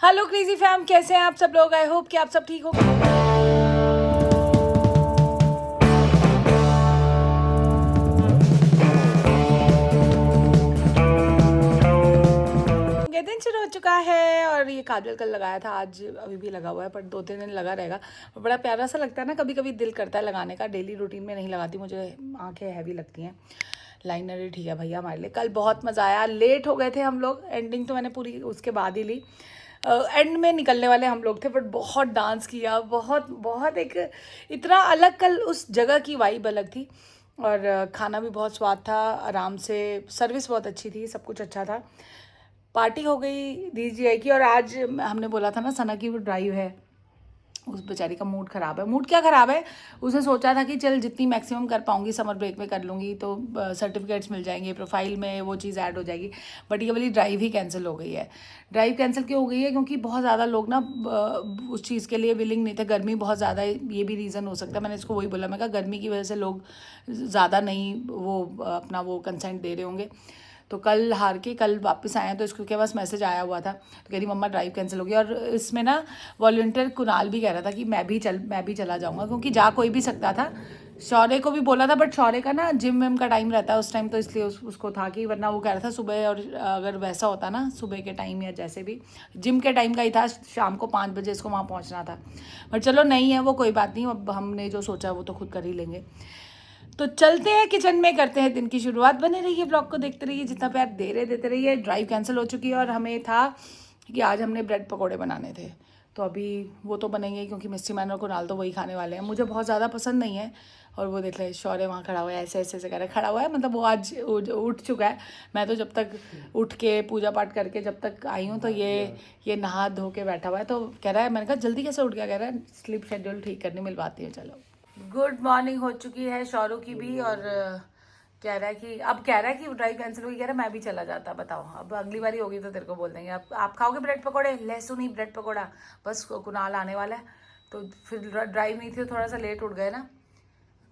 Hello crazy fam, कैसे हैं आप सब लोग। आई होप कि आप सब ठीक होंगे। दिन शुरू हो चुका है और ये काजल कल लगाया था, आज अभी भी लगा हुआ है, पर 2-3 दिन लगा रहेगा। और बड़ा प्यारा सा लगता है ना, कभी कभी दिल करता है लगाने का। डेली रूटीन में नहीं लगाती, मुझे आंखें हैवी लगती हैं। लाइनर ही ठीक है भैया हमारे लिए। कल बहुत मज़ा आया, लेट हो गए थे हम लोग। एंडिंग तो मैंने पूरी उसके बाद ही ली। एंड में निकलने वाले हम लोग थे, बट बहुत डांस किया, बहुत बहुत एक इतना अलग। कल उस जगह की वाइब अलग थी और खाना भी बहुत स्वाद था, आराम से, सर्विस बहुत अच्छी थी, सब कुछ अच्छा था। पार्टी हो गई दीजिए की। और आज हमने बोला था ना, सना की वो ड्राइव है, उस बेचारी का मूड ख़राब है। मूड क्या ख़राब है, उसने सोचा था कि चल जितनी मैक्सिमम कर पाऊंगी समर ब्रेक में कर लूँगी, तो सर्टिफिकेट्स मिल जाएंगे, प्रोफाइल में वो चीज़ ऐड हो जाएगी। बट ये वाली ड्राइव ही कैंसिल हो गई है। ड्राइव कैंसिल क्यों हो गई है? क्योंकि बहुत ज़्यादा लोग ना उस चीज़ के लिए विलिंग नहीं थे। गर्मी बहुत ज़्यादा है, ये भी रीज़न हो सकता है। मैंने इसको वही बोला, मैं कहा गर्मी की वजह से लोग ज़्यादा नहीं वो अपना वो कंसेंट दे रहे होंगे। तो कल हार के कल वापस आए हैं, तो इसके पास मैसेज आया हुआ था, तो कह रही मम्मा ड्राइव कैंसिल हो गई। और इसमें ना वॉल्टियर कुणाल भी कह रहा था कि मैं भी चला जाऊँगा, क्योंकि जा कोई भी सकता था। शौर्य को भी बोला था, बट शौर्य का ना जिम विम का टाइम रहता है उस टाइम, तो इसलिए उसको था कि, वरना वो कह रहा था सुबह। और अगर वैसा होता ना सुबह के टाइम या जैसे भी जिम के टाइम का ही था, शाम को 5 बजे इसको वहाँ पहुँचना था। बट चलो नहीं है वो, कोई बात नहीं, अब हमने जो सोचा है वो तो खुद कर ही लेंगे। तो चलते हैं किचन में, करते हैं दिन की शुरुआत। बने रहिए, ब्लॉग को देखते रहिए, जितना प्यार दे रहे देते रहिए। ड्राइव कैंसिल हो चुकी है और हमें था कि आज हमने ब्रेड पकौड़े बनाने थे, तो अभी वो तो बनेंगे, क्योंकि मिस्टी मैन और कुणाल तो वही खाने वाले हैं। मुझे बहुत ज़्यादा पसंद नहीं है। और वो देख रहे शौर्य वहाँ खड़ा हुआ है, ऐसे ऐसे कर रहा है, खड़ा हुआ है, मतलब वो आज उठ चुका है। मैं तो जब तक उठ के पूजा पाठ करके जब तक आई हूँ, तो ये नहा धो के बैठा हुआ है। तो कह रहा है, मैंने कहा जल्दी कैसे उठ गया? कह रहा है स्लीप शेड्यूल ठीक करने मिलवाती है। चलो, गुड मॉर्निंग हो चुकी है शौरू की भी। और कह रहा है कि ड्राइव कैंसिल होगी। कह रहा है मैं भी चला जाता। बताओ, अब अगली बारी होगी तो तेरे को बोल देंगे, अब आप खाओगे ब्रेड पकौड़े? लहसुन ही ब्रेड पकौड़ा, बस कुणाल आने वाला है। तो फिर ड्राइव नहीं थी, तो थोड़ा सा लेट उठ गए ना।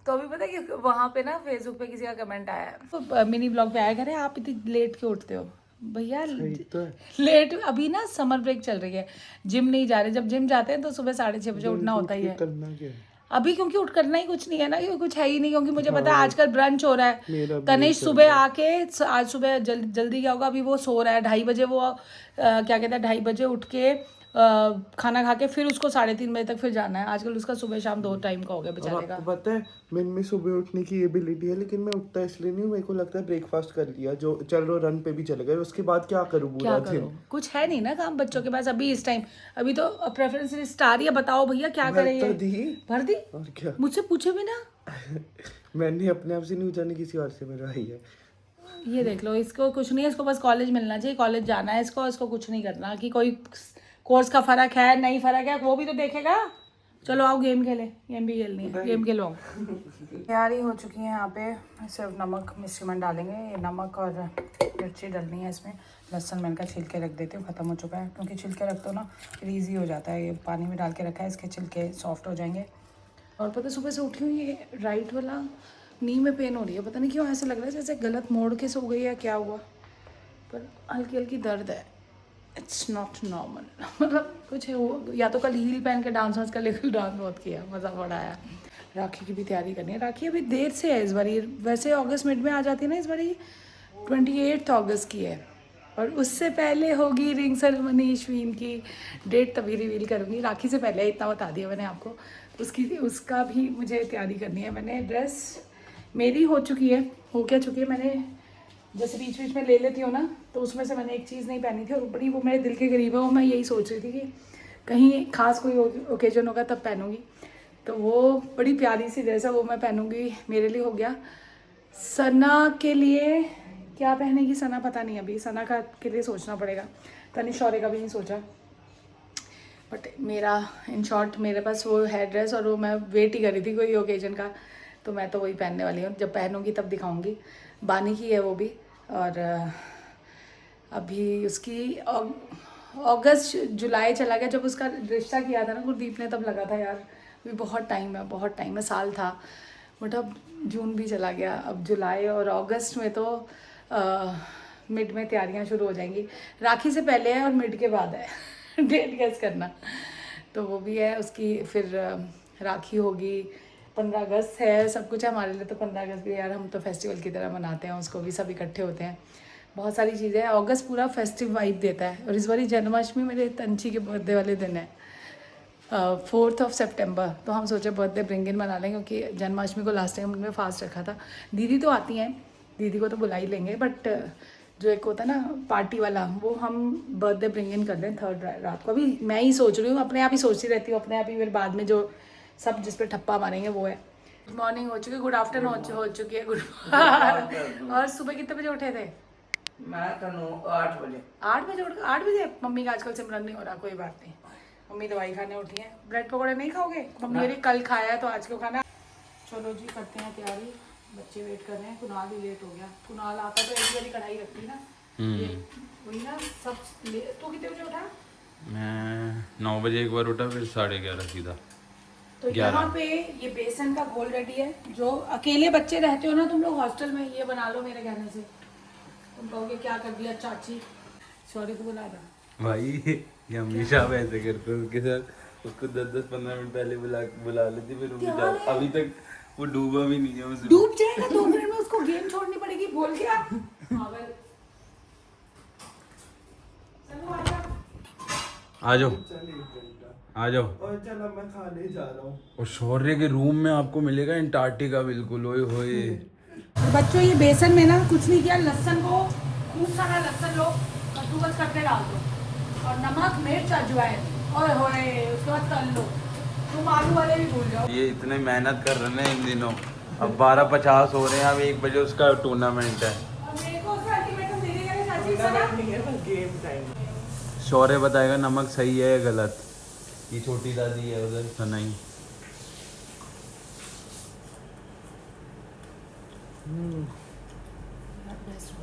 तो अभी पता है कि वहाँ पे ना फेसबुक पे किसी का कमेंट आया है, तो मिनी ब्लॉग पे आया, कह रहे आप इतनी लेट क्यों उठते हो? भैया तो लेट, अभी ना समर ब्रेक चल रही है, जिम नहीं जा रहे। जब जिम जाते हैं तो सुबह 6:30 बजे उठना होता ही है। करना क्या है अभी? क्योंकि उठ करना ही कुछ नहीं है ना, क्योंकि कुछ है ही नहीं। क्योंकि मुझे पता है आजकल ब्रंच हो रहा है। तनिष सुबह आके आज सुबह जल्दी क्या होगा, अभी वो सो रहा है 2:30 बजे। वो क्या कहता है 2:30 बजे उठ के खाना खा के फिर उसको 3:30 बजे तक फिर जाना है। आजकल उसका सुबह शाम 2 टाइम का हो गया बेचारे का। आपको पता है में सुबह उठने की एबिलिटी है, लेकिन मैं उठता इसलिए नहीं हूँ। मेरे को लगता है ब्रेकफास्ट कर लिया, जो चलो रन पे भी चले गए, उसके बाद क्या करूँ पूरा दिन? कुछ है नहीं ना काम बच्चों के पास अभी इस टाइम। अभी तो प्रेफरेंस लिस्ट आ रही है, बताओ भैया क्या करें? तो भर दी और क्या? मुझसे पूछे भी ना। मैंने अपने आप से नहीं पूछा, नहीं किसी और से मरवाई है। ये देख लो, इसको कुछ नहीं है, इसको बस कॉलेज मिलना चाहिए, कॉलेज जाना है इसको कुछ नहीं करना कि कोई कोर्स का फ़र्क है नहीं फ़र्क है, वो भी तो देखेगा। चलो आओ गेम खेले, गेम भी खेलनी है, गेम खेलो। तैयारी हो चुकी है यहाँ पे। सिर्फ नमक मिश्रण डालेंगे, ये नमक और मिर्ची डालनी है इसमें। लहसुन मैंने का छिलके रख देती हूँ, ख़त्म हो चुका है, क्योंकि छिलके रख दो ना फिर ईजी हो जाता है। ये पानी में डाल के रखा है, इसके छिलके सॉफ्ट हो जाएंगे। और पता सुबह से उठी हूँ, ये राइट वाला नी में पेन हो रही है, पता नहीं क्यों ऐसे लग रहा है जैसे गलत मोड़ के सो गई है, क्या हुआ, पर हल्की हल्की दर्द है। इट्स नॉट नॉर्मल मतलब कुछ है वो। या तो कल हील पहन के डांस वांस कर, लेकिन डांस बहुत किया, मज़ा बड़ा आया। राखी की भी तैयारी करनी है। राखी अभी देर से है इस बारी, वैसे अगस्त मिड में आ जाती है ना, इस बारी 28 अगस्त की है। और उससे पहले होगी रिंग सेरेमनी अश्विन की। डेट तभी रिवील करूँगी, राखी से पहले, इतना बता दिया मैंने आपको। उसका भी मुझे तैयारी करनी है। मैंने ड्रेस मेरी हो चुकी है, हो क्या चुकी है। मैंने जैसे बीच बीच में ले लेती हूँ ना, तो उसमें से मैंने एक चीज़ नहीं पहनी थी, और बड़ी वो मेरे दिल के करीब है। वो मैं यही सोच रही थी कि कहीं खास कोई ओकेजन होगा तब पहनूंगी। तो वो बड़ी प्यारी सी ड्रेस है, वो मैं पहनूंगी, मेरे लिए हो गया। सना के लिए क्या पहनेगी सना, पता नहीं, अभी सना का के लिए सोचना पड़ेगा। तनिष शौर्य का भी नहीं सोचा, बट मेरा इन शॉर्ट मेरे पास वो है ड्रेस, और वो मैं वेट ही कर रही थी कोई ओकेजन का, तो मैं तो वही पहनने वाली हूँ। जब पहनूंगी तब दिखाऊंगी। बानी की है वो भी। और अभी उसकी अगस्त जुलाई चला गया, जब उसका रिश्ता किया था ना गुरदीप ने, तब लगा था यार अभी बहुत टाइम है, साल था। बट अब जून भी चला गया, अब जुलाई और अगस्त में तो मिड में तैयारियां शुरू हो जाएंगी। राखी से पहले है और मिड के बाद है डेट गेस करना। तो वो भी है उसकी। फिर राखी होगी, 15 अगस्त है, सब कुछ है हमारे लिए। तो 15 अगस्त भी यार हम तो फेस्टिवल की तरह मनाते हैं उसको भी, सब इकट्ठे होते हैं, बहुत सारी चीज़ें हैं। अगस्त पूरा फेस्टिव वाइब देता है। और इस बारी जन्माष्टमी मेरे तंची के बर्थडे वाले दिन है, 4 सितंबर। तो हम सोचे बर्थडे ब्रिंग इन मना लें, क्योंकि जन्माष्टमी को लास्ट टाइम हमने फास्ट रखा था। दीदी तो आती हैं, दीदी को तो बुला ही लेंगे, बट जो एक होता है ना पार्टी वाला, वो हम बर्थडे ब्रिंग इन कर लें 3rd रात को। अभी मैं ही सोच रही हूँ, अपने आप ही सोचती रहती हूँ अपने आप ही, फिर बाद में जो सब जिस पे ठप्पा मारेंगे वो है। गुड मॉर्निंग हो चुकी है, गुड आफ्टरनून हो चुकी है, गुड। और सुबह कितने बजे उठे थे? मैं तो 8 बजे। 8 बजे उठ, 8 बजे? मम्मी का आजकल सिमरन नहीं हो रहा, कोई बात नहीं, मम्मी दवाई खाने उठी है। ब्रेड पकौड़े नहीं खाओगे? मम्मी मेरी कल खाया है तो आज क्यों खाना। चलो जी करते हैं तैयारी, बच्चे वेट कर रहे हैं। कुणाल ही लेट हो गया, कुणाल आता तो एक बारी कढ़ाई रखती ना, ये वही ना सब। तू कितने बजे उठा? मैं 9 बजे एक बार उठा, फिर 11:30 सीधा। तो यहाँ पे ये बेसन का घोल रेडी है। जो अकेले बच्चे रहते हो ना तुम लोग हॉस्टल में, ये बना लो मेरे कहने से। तुम कहोगे क्या कर दिया चाची, सॉरी तो बुला था भाई ये हमेशा आप ऐसे करते हो उसके साथ। उसको 10-15 मिनट पहले बुला लेती, फिर वो बेचारा अभी तक वो डूबा भी नहीं है उसमें। डूब जाएगा 2 मिनट में, उसको गेम छोड़नी पड़ेगी बोल के आप। आ जाओ आ जाओ। और चलो मैं खाने जा रहा हूँ। और शौर्य के रूम में आपको मिलेगा अंटार्कटिका बिल्कुल। ओए होए बच्चों ये बेसन में ना कुछ नहीं किया, लहसुन को खूब सारा लहसुन लो, कद्दूकस करके डाल दो, और नमक मिर्च अजवाइन, और होए उसके बाद तल लो। तुम आलू वाले भी भूल जाओ। ये इतने मेहनत कर रहे हैं इन दिनों। अब 12:50 हो रहे हैं, अब 1 बजे उसका टूर्नामेंट है। और मेरे को उसका अल्टीमेटम दे देगा चाची सना। नहीं है बस गेम टाइम। शौर्य बताएगा नमक सही है या गलत। ये छोटी दादी है उधर सनाई।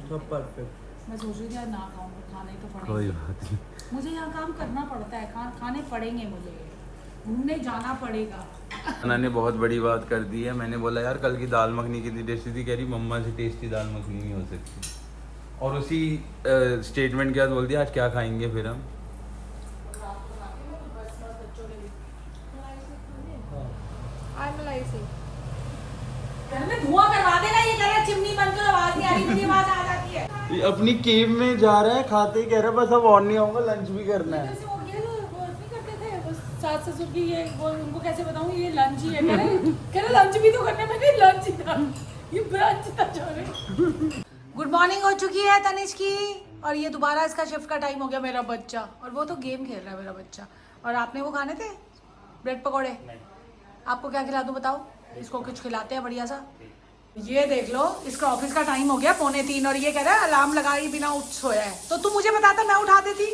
सब परफेक्ट। मैं सोच रही थी यार ना खाऊं, खाना ही तो कोई पड़ेगा। बात नहीं। मुझे यहाँ काम करना पड़ता है, खाने पड़ेंगे, मुझे घूमने जाना पड़ेगा। सना ने बहुत बड़ी बात कर दी है। मैंने बोला यार कल की दाल मखनी कितनी टेस्टी थी, कह रही मम्मा से टेस्टी दाल मखनी नहीं हो सकती। और उसी स्टेटमेंट के बाद बोल दिया आज क्या खाएंगे फिर हम। धुआं करवा देना, ये कह रहा है चिमनी बंद करो, आवाज नहीं आ रही, मेरी आवाज आ जाती है। ये अपनी केव में जा रहा है, खाते ही कह रहा है बस अब और नहीं आऊंगा, लंच भी करना है। जैसे वो ये वो नहीं करते थे वो सास ससुर की, ये वो उनको कैसे बताऊं, ये लंच ही है। कह रहे लंच भी तो करने में, नहीं लंच ही था, ये ब्रंच था। गुड मॉर्निंग हो चुकी है तनिष की, और ये दोबारा इसका शिफ्ट का टाइम हो गया। मेरा बच्चा, और वो तो गेम खेल रहा है मेरा बच्चा। और आपने वो खाने थे ब्रेड पकौड़े? आपको क्या खिला दूं बताओ? इसको कुछ खिलाते हैं बढ़िया सा। ये देख लो, इसका ऑफिस का टाइम हो गया 2:45, और ये कह रहा है अलार्म लगाई बिना उठ सोया है। तो तू मुझे बताता, मैं उठा देती।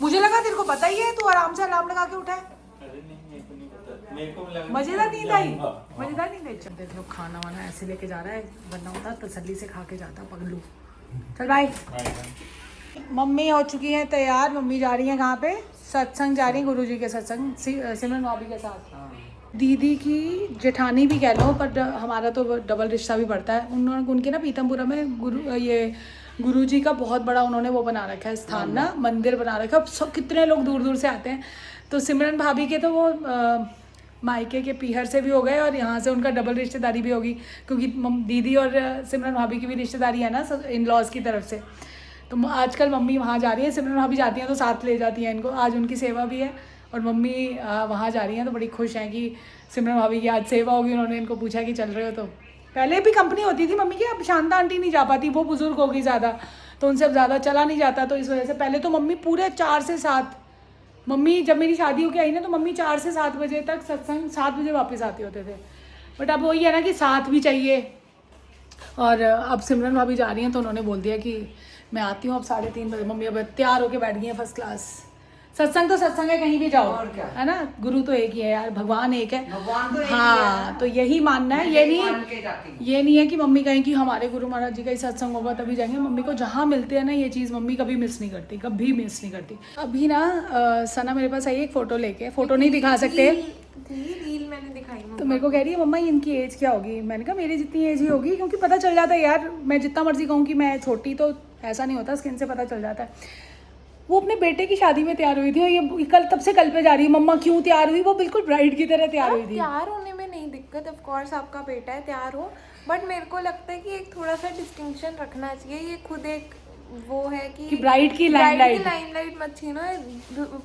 मुझे लगा तेरे को पता ही है, तू आराम से अलार्म लगा के उठा है। मजेदार नींद आई, मजेदार नींद आई। चल देख लो, खाना वाना ऐसे लेके जा रहा है, वरना होता तसल्ली से खा के जाता पगलू। चल बाय। मम्मी हो चुकी है तैयार। मम्मी जा रही है कहाँ पे? सत्संग जा रही है, गुरुजी के सत्संग, सिमरन भाभी के साथ। दीदी की जेठानी भी कह लो, पर हमारा तो डबल रिश्ता भी पड़ता है। उन्होंने उनके ना पीतमपुरा में गुरुजी का बहुत बड़ा उन्होंने वो बना रखा है स्थान ना, मंदिर बना रखा है। सब कितने लोग दूर दूर से आते हैं। तो सिमरन भाभी के तो वो मायके के पीहर से भी हो गए, और यहाँ से उनका डबल रिश्तेदारी भी होगी, क्योंकि दीदी और सिमरन भाभी की भी रिश्तेदारी है ना इन लॉज की तरफ से। तो आजकल मम्मी वहाँ जा रही है, सिमरन भाभी जाती हैं तो साथ ले जाती हैं इनको। आज उनकी सेवा भी है, और मम्मी वहाँ जा रही हैं, तो बड़ी खुश हैं कि सिमरन भाभी की आज सेवा होगी। उन्होंने इनको पूछा कि चल रहे हो? तो पहले भी कंपनी होती थी मम्मी की, अब शांता आंटी नहीं जा पाती, वो बुजुर्ग होगी ज़्यादा, तो उनसे अब ज़्यादा चला नहीं जाता। तो इस वजह से पहले तो मम्मी पूरे 4 से 7, मम्मी जब मेरी शादी होके आई ना, तो मम्मी 4 से 7 बजे तक सत्संग, 7 बजे वापस आते होते थे। बट अब वही है ना कि साथ भी चाहिए। और अब सिमरन भाभी जा रही हैं, तो उन्होंने बोल दिया कि मैं आती हूँ अब 3:30 बजे। मम्मी अब तैयार होके बैठ गई हैं फर्स्ट क्लास। सत्संग तो सत्संग है, कहीं भी जाओ, और क्या? है ना। गुरु तो एक ही है यार, भगवान एक है। भगवान तो एक ही हाँ, है। तो यही मानना है। ये मान के जाती हूँ। ये नहीं है कि मम्मी कहें कि हमारे गुरु महाराज जी का ही सत्संग होगा तभी जाएंगे। मम्मी को जहाँ मिलते हैं ना ये चीज़, मम्मी कभी मिस नहीं करती, कभी मिस नहीं करती। अभी ना सना मेरे पास आई एक फ़ोटो लेके, फ़ोटो नहीं दिखा सकते, रील मैंने दिखाई। तो मेरे को कह रही है मम्मा इनकी एज क्या होगी? मैंने कहा मेरी जितनी एज ही होगी, क्योंकि पता चल जाता है यार। मैं जितना मर्जी कहूँ कि मैं छोटी, तो ऐसा नहीं होता, स्किन से पता चल जाता है। वो अपने बेटे की शादी में तैयार हुई थी और ये कल तब से कल पे जा रही है, मम्मा क्यों तैयार हुई? वो बिल्कुल ब्राइड की तरह तैयार हुई थी। तैयार होने में नहीं दिक्कत, ऑफ कोर्स आपका बेटा है, तैयार हो, बट मेरे को लगता है कि एक थोड़ा सा डिस्टिंक्शन रखना चाहिए। ये खुद एक वो है कि ब्राइड की लाइमलाइट मत छीनो।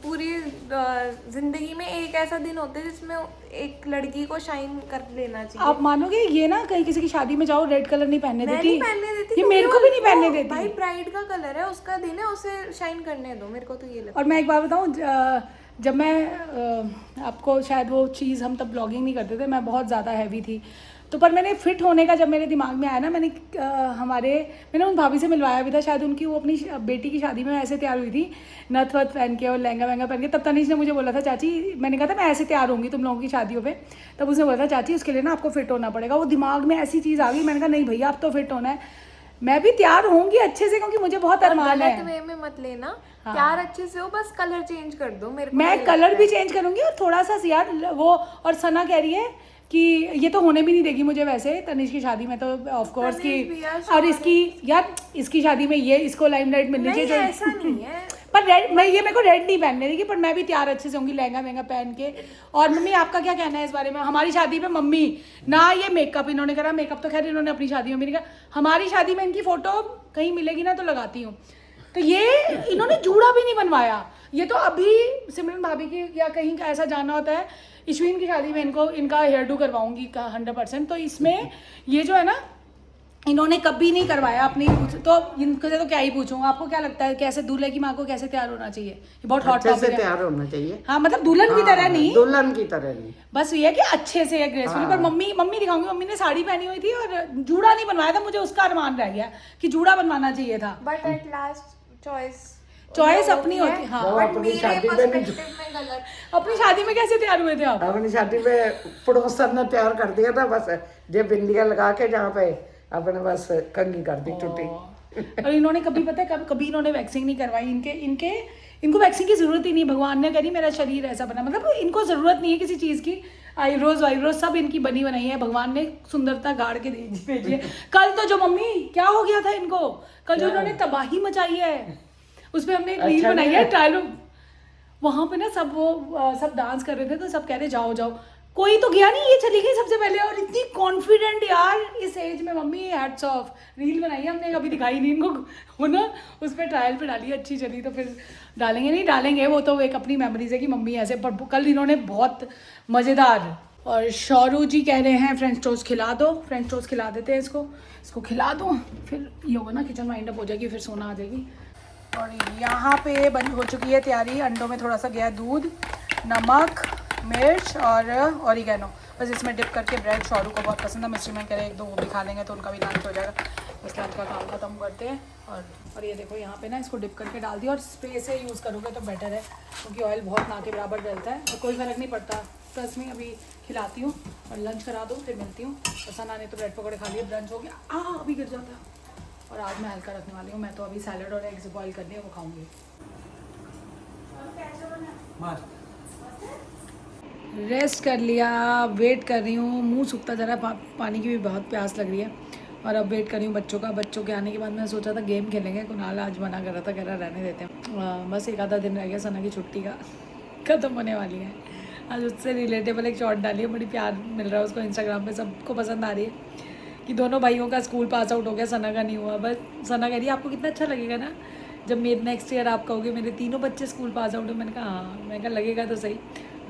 पूरी जिंदगी में एक ऐसा दिन होता है जिसमें एक लड़की को शाइन कर लेना चाहिए। आप मानोगे ये ना, कहीं किसी की शादी में जाओ रेड कलर नहीं पहनने मैं देती, नहीं पहनने देती, ये मेरे को भी नहीं पहनने वो देती भाई ब्राइड का कलर है, उसका दिन है, उसे शाइन करने दो, मेरे को तो ये लगता और मैं एक बात बताऊं, जब मैं आपको शायद वो चीज़, हम तब ब्लॉगिंग नहीं करते थे, मैं बहुत ज़्यादा हैवी थी, तो पर मैंने फिट होने का जब मेरे दिमाग में आया ना, मैंने उन भाभी से मिलवाया भी था, शायद उनकी वो अपनी बेटी की शादी में ऐसे तैयार हुई थी, नथ वथ पहन के और लहंगा वहंगा पहन के। तब तनीश ने मुझे बोला था, चाची, मैंने कहा था मैं ऐसे तैयार होंगी तुम लोगों की शादियों पे, तब उसने बोला था, चाची उसके लिए ना आपको फिट होना पड़ेगा। वो दिमाग में ऐसी चीज़ आ गई, मैंने कहा नहीं भैया अब तो फिट होना है, मैं भी तैयार होंगी अच्छे से, क्योंकि मुझे बहुत अरमान है। गलत वे में मत लेना, प्यार अच्छे से हो, बस कलर चेंज कर दो। मेरे को मैं कलर भी चेंज करूंगी और थोड़ा सा यार वो, और सना कह रही है कि ये तो होने भी नहीं देगी मुझे वैसे तनीश की शादी में, तो ऑफ कोर्स की, और इसकी यार इसकी शादी में ये इसको लाइमलाइट मिलनी चाहिए, ऐसा नहीं है। पर रेड, मेरे को रेड नहीं पहनने देगी, पर मैं भी तैयार अच्छे से होंगी लहंगा वहंगा पहन के। और मम्मी आपका क्या कहना है इस बारे में? हमारी शादी में मम्मी ना ये मेकअप इन्होंने करा, मेकअप तो खैर इन्होंने अपनी शादी में भी नहीं करा, हमारी शादी में इनकी फोटो कहीं मिलेगी ना तो लगाती हूँ, तो ये इन्होंने जूड़ा भी नहीं बनवाया। ये तो अभी सिमरन भाभी की या कहीं का ऐसा जाना होता है, इश्विन की शादी में इनका हेयर डू करवाऊंगी 100%। तो इसमें ये जो है ना, इन्होंने कभी नहीं करवाया अपनी, तो इनको से तो क्या ही पूछूं। आपको क्या लगता है कैसे दूल्हे की माँ को कैसे तैयार होना चाहिए? ये बहुत हॉट अच्छे से टॉपिक है। तैयार होना चाहिए। हाँ मतलब दुल्हन की तरह नहीं, दुल्हन की तरह नहीं, बस ये है कि अच्छे से ग्रेसफुली। पर मम्मी दिखाऊंगी, मम्मी ने साड़ी पहनी हुई थी और जूड़ा नहीं बनवाया था, मुझे उसका अरमान रह गया कि जूड़ा बनवाना चाहिए था। बट एट लास्ट चॉइस अपनी होती है। हाँ, वो बट अपनी मेरे शादी में पर्सपेक्टिव में गलत। अपनी शादी में कैसे तैयार हुए थे आप? अपनी शादी में पड़ोसन ने तैयार कर दिया था, बस जे बिंदियां लगा के जहाँ पे अपने बस कंघी कर दी टूटी। और इन्होंने कभी, पता है कभी इन्होंने वैक्सिंग नहीं करवाई। इनको वैक्सिंग की जरूरत ही नहीं, भगवान ने करी मेरा शरीर ऐसा बना, मतलब इनको जरूरत नहीं है किसी चीज़ की। आईब्रोज सब इनकी बनी बनाई है, भगवान ने सुंदरता गाड़ के भेजी है। कल तो जो मम्मी क्या हो गया था इनको, कल जो इन्होंने तबाही मचाई है, उसमें हमने एक रील बनाई है ट्रायल, वहाँ पे ना सब डांस कर रहे थे, तो सब कह रहे जाओ जाओ, कोई तो गया नहीं, ये चली गई सबसे पहले, और इतनी कॉन्फिडेंट यार इस एज में। मम्मी हैट्स ऑफ, रील बनाई है हमने, कभी दिखाई नहीं इनको, वो ना उस पर ट्रायल पे डाली, अच्छी चली तो फिर डालेंगे, वो तो एक अपनी मेमोरीज है कि मम्मी ऐसे। पर कल इन्होंने बहुत मज़ेदार। और शौरू जी कह रहे हैं फ्रेंच टोस्ट खिला दो, फ्रेंच टोस्ट खिला देते हैं इसको खिला दो, फिर ये होगा ना किचन वाइंड अप हो जाएगी, फिर सोना आ जाएगी। और यहाँ पे बनी हो चुकी है तैयारी, अंडों में थोड़ा सा गया दूध, नमक, मिर्च और ऑरिगेनो, बस इसमें डिप करके ब्रेड। शौरू को बहुत पसंद है, मिस्टर में करे एक दो वो भी खा लेंगे तो उनका भी लंच हो जाएगा। बस लंच का काम खत्म करते हैं। और ये देखो यहाँ पे ना इसको डिप करके डाल दिया, और स्प्रे से यूज़ करोगे तो बेटर है, क्योंकि ऑयल बहुत ना के बराबर डलता है और कोई फ़र्क नहीं पड़ता। प्लस में अभी खिलाती हूँ और लंच करा दूँ, फिर मिलती हूँ। और सना ने तो ब्रेड पकौड़े खा लिए, ब्रंच हो गया, अभी गिर जाता है। और आज मैं हल्का रखने वाली हूँ, मैं तो अभी सैलड और एग्स बॉईल कर लिया, वो खाऊंगी। रेस्ट कर लिया, वेट कर रही हूँ, मुंह सूखता जा रहा है, पानी की भी बहुत प्यास लग रही है। और अब वेट कर रही हूँ बच्चों के आने के बाद। मैं सोचा था गेम खेलेंगे, कुणाल आज मना कर रहा था, कह रहा रहने देते हैं। बस एक आधा दिन रह गया सना की छुट्टी का, ख़त्म होने वाली है। आज उससे रिलेटेबल एक शॉर्ट डाली है, बड़ी प्यार मिल रहा है उसको इंस्टाग्राम पे, सबको पसंद आ रही है कि दोनों भाइयों का स्कूल पास आउट हो गया, सना का नहीं हुआ। बस सना कह रही है आपको कितना अच्छा लगेगा ना जब मेरे नेक्स्ट ईयर आप कहोगे मेरे तीनों बच्चे स्कूल पास आउट हो। मैंने कहा हाँ, मैंने कहा लगेगा तो सही,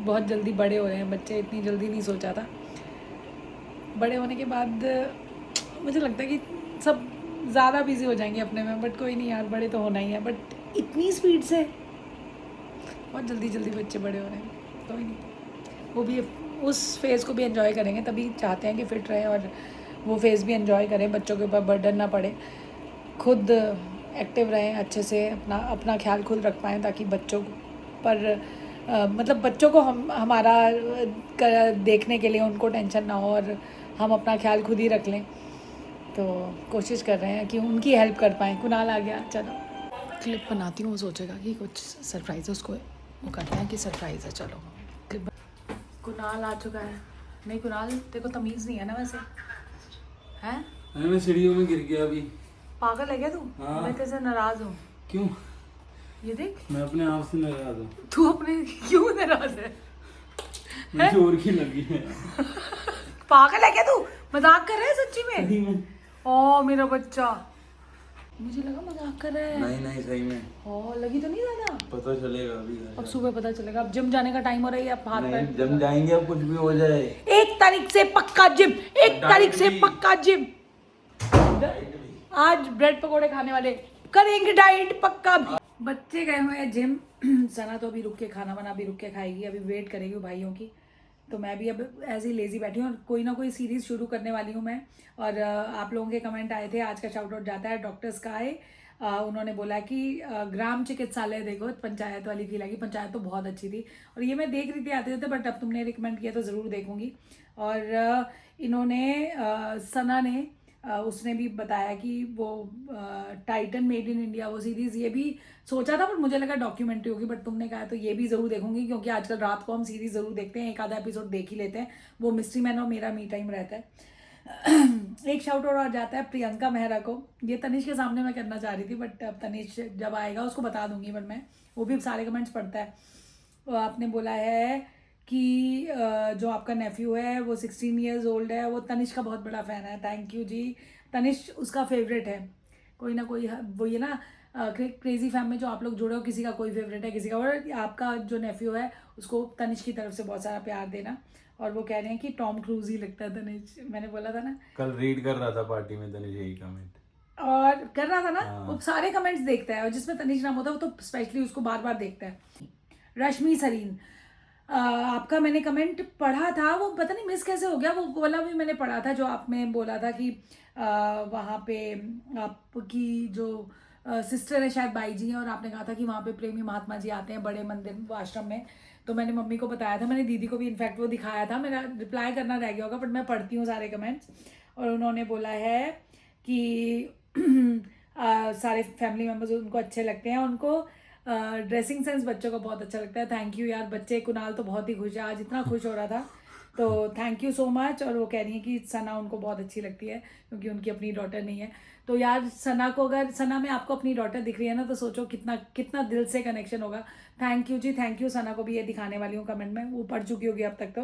बहुत जल्दी बड़े हो रहे हैं बच्चे, इतनी जल्दी नहीं सोचा था। बड़े होने के बाद मुझे लगता है कि सब ज़्यादा बिजी हो जाएंगे अपने में, बट कोई नहीं यार, बड़े तो होना ही है। बट इतनी स्पीड से बहुत जल्दी बच्चे बड़े हो रहे हैं, कोई नहीं, वो भी उस फेज़ को भी एंजॉय करेंगे, तभी चाहते हैं कि फ़िट रहे और वो फेज़ भी एंजॉय करें, बच्चों के ऊपर बर्डन ना पड़े, खुद एक्टिव रहें, अच्छे से अपना ख्याल खुद रख पाएँ, ताकि बच्चों पर मतलब बच्चों को हमारा देखने के लिए उनको टेंशन ना हो और हम अपना ख्याल खुद ही रख लें। तो कोशिश कर रहे हैं कि उनकी हेल्प कर पाएँ। कुणाल आ गया, चलो क्लिप बनाती हूँ, वो सोचेगा कि कुछ सरप्राइज़ है, उसको वो करते हैं कि सरप्राइज़ है। चलो क्लिप। कुणाल आ चुका है। नहीं कुणाल, तेरे को तमीज़ नहीं है ना वैसे, हैं? मैं सीढ़ियों में गिर गया अभी। पागल है क्या तू? हाँ। मैं तेरे से नाराज़ हूँ। क्यों? ये देख, मैं अपने आप से नाराज हूँ, तू अपने क्यों नाराज है? मुझे और की लगी है पागल है क्या तू? मजाक कर रहा है सच्ची में? सही में? ओ मेरा बच्चा, मुझे लगा मजाक कर रहा है। नहीं नहीं सही में, ओ लगी तो नहीं ज्यादा? पता चलेगा अभी घर अब सुबह पता चलेगा। अब जिम जाने का टाइम हो रहा है, अब हाथ नहीं, पैर जब जाएंगे अब कुछ भी हो जाए। 1 तारीख से पक्का जिम, 1 तारीख से पक्का जिम। आज ब्रेड पकोड़े खाने वाले, करेंगे डाइट पक्का। बच्चे गए हुए हैं जिम, सना तो अभी रुक के खाना बना भी रुक के खाएगी, अभी वेट करेगी भाइयों की। तो मैं भी अब ऐसे ही लेजी बैठी हूँ और कोई ना कोई सीरीज़ शुरू करने वाली हूँ मैं। और आप लोगों के कमेंट आए थे, आज का शाउट आउट जाता है डॉक्टर स्काई। उन्होंने बोला कि ग्राम चिकित्सालय देखो, पंचायत वाली फील आएगी। पंचायत तो बहुत अच्छी थी और ये मैं देख रही थी आते थे, बट अब तुमने रिकमेंड किया तो ज़रूर देखूंगी। और इन्होंने सना ने उसने भी बताया कि वो टाइटन मेड इन इंडिया वो सीरीज़, ये भी सोचा था पर मुझे लगा डॉक्यूमेंट्री होगी, बट तुमने कहा तो ये भी ज़रूर देखूंगी, क्योंकि आजकल रात को हम सीरीज़ ज़रूर देखते हैं, एक आधा एपिसोड देख ही लेते हैं। वो मिस्ट्री मैन और मेरा मी टाइम रहता है। एक शाउट आउट और जाता है प्रियंका मेहरा को। ये तनिष के सामने मैं करना चाह रही थी, बट अब तनिष जब आएगा उसको बता दूंगी, बट मैं वो भी सारे कमेंट्स पढ़ता है। तो आपने बोला है कि जो आपका नेफ्यू है वो 16 ईयर्स ओल्ड है, वो तनिष का बहुत बड़ा फ़ैन है। थैंक यू जी। तनिष उसका फेवरेट है, कोई ना कोई वो ये ना क्रेजी फैम में जो आप लोग जुड़े हो, किसी का कोई फेवरेट है, किसी का। और आपका जो नेफ्यू है उसको तनिष की तरफ से बहुत सारा प्यार देना। और वो कह रहे हैं कि टॉम क्रूज ही लगता है तनिष, मैंने बोला था ना। कल रीड कर रहा था पार्टी में तनिष यही कमेंट और कर रहा था ना, हाँ। वो सारे कमेंट्स देखता है और जिसमें तनिष नाम होता है वो तो स्पेशली उसको बार बार देखता है। रश्मि सरीन, आपका मैंने कमेंट पढ़ा था, वो पता नहीं मिस कैसे हो गया, वो वाला भी मैंने पढ़ा था जो आपने बोला था कि वहाँ पे आपकी जो सिस्टर है शायद बाई जी हैं, और आपने कहा था कि वहाँ पे प्रेमी महात्मा जी आते हैं बड़े मंदिर आश्रम में। तो मैंने मम्मी को बताया था, मैंने दीदी को भी इनफैक्ट वो दिखाया था, मेरा रिप्लाई करना रह गया होगा, बट मैं पढ़ती हूँ सारे कमेंट्स। और उन्होंने बोला है कि सारे फैमिली मेम्बर्स उनको अच्छे लगते हैं, उनको ड्रेसिंग सेंस बच्चों को बहुत अच्छा लगता है। थैंक यू यार, बच्चे कुणाल तो बहुत ही खुश है, आज इतना खुश हो रहा था, तो थैंक यू सो मच। और वो कह रही है कि सना उनको बहुत अच्छी लगती है क्योंकि उनकी अपनी डॉटर नहीं है। तो यार सना को, अगर सना में आपको अपनी डॉटर दिख रही है ना, तो सोचो कितना कितना दिल से कनेक्शन होगा। Thank you ji, thank you. Sana को भी ये दिखाने वाली हूँ कमेंट में, वो पढ़ चुकी होगी अब तक। तो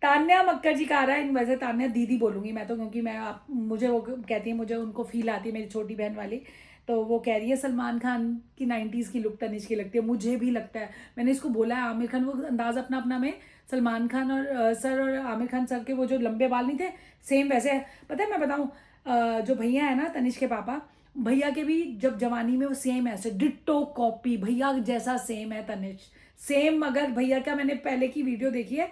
तान्या मक्कर जी का आ रहा है, वैसे तान्या दीदी बोलूँगी मैं तो, क्योंकि मैं मुझे वो कहती है, मुझे उनको फील आती है, मेरी छोटी बहन वाली। तो वो कह रही है सलमान खान की 90s की लुक तनिष की लगती है, मुझे भी लगता है। मैंने इसको बोला है, आमिर खान वो अंदाज़ अपना अपना में, सलमान खान और सर और आमिर खान सर के वो जो लंबे बाल नहीं थे, सेम वैसे है। पता है मैं बताऊँ, जो भैया है ना तनिष के पापा, भैया के भी जब जवानी में वो सेम ऐसे डिट्टो कॉपी भैया जैसा सेम है तनिष, सेम। अगर भैया का मैंने पहले की वीडियो देखी है,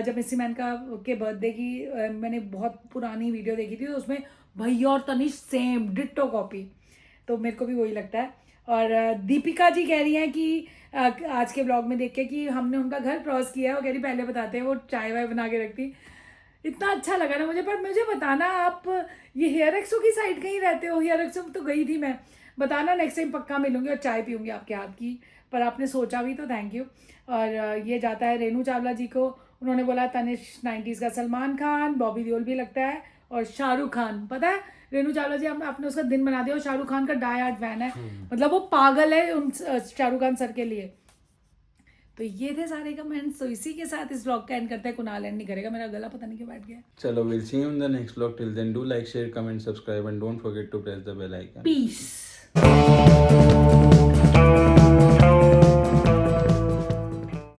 जब मिस्सी मैन का के बर्थडे की मैंने बहुत पुरानी वीडियो देखी थी, तो उसमें भैया और तनिष सेम डिट्टो कॉपी, तो मेरे को भी वही लगता है। और दीपिका जी कह रही हैं कि आज के ब्लॉग में देख के कि हमने उनका घर क्रॉस किया है, वो कह रही पहले बताते हैं वो चाय वाय बना के रखती। इतना अच्छा लगा ना मुझे। पर मुझे बताना, आप ये हेयर एक्सो की साइड कहीं रहते हो? हेयर एक्सो तो गई थी मैं, बताना नेक्स्ट टाइम पक्का मिलूंगी और चाय पीऊँगी आपके हाथ की। पर आपने सोचा भी तो थैंक यू। और ये जाता है रेनू चावला जी को, उन्होंने बोला तनिष 90s का सलमान खान, बॉबी देओल भी लगता है, और शाहरुख खान। पता है रेनू चावला जी, आपने उसका दिन बना दिया, और शाहरुख खान का डाई हार्ड फैन है, मतलब वो पागल है उन शाहरुख खान सर के लिए। तो ये थे सारे कमेंट्स। तो इसी के साथ इस ब्लॉग का एंड करते हैं। कुणाल एंड नहीं करेगा, मेरा गला पता नहीं क्यों बैठ गया। चलो, we'll see you in the next vlog. Till then, do like, share, comment, subscribe, and don't forget to press the bell icon. Peace.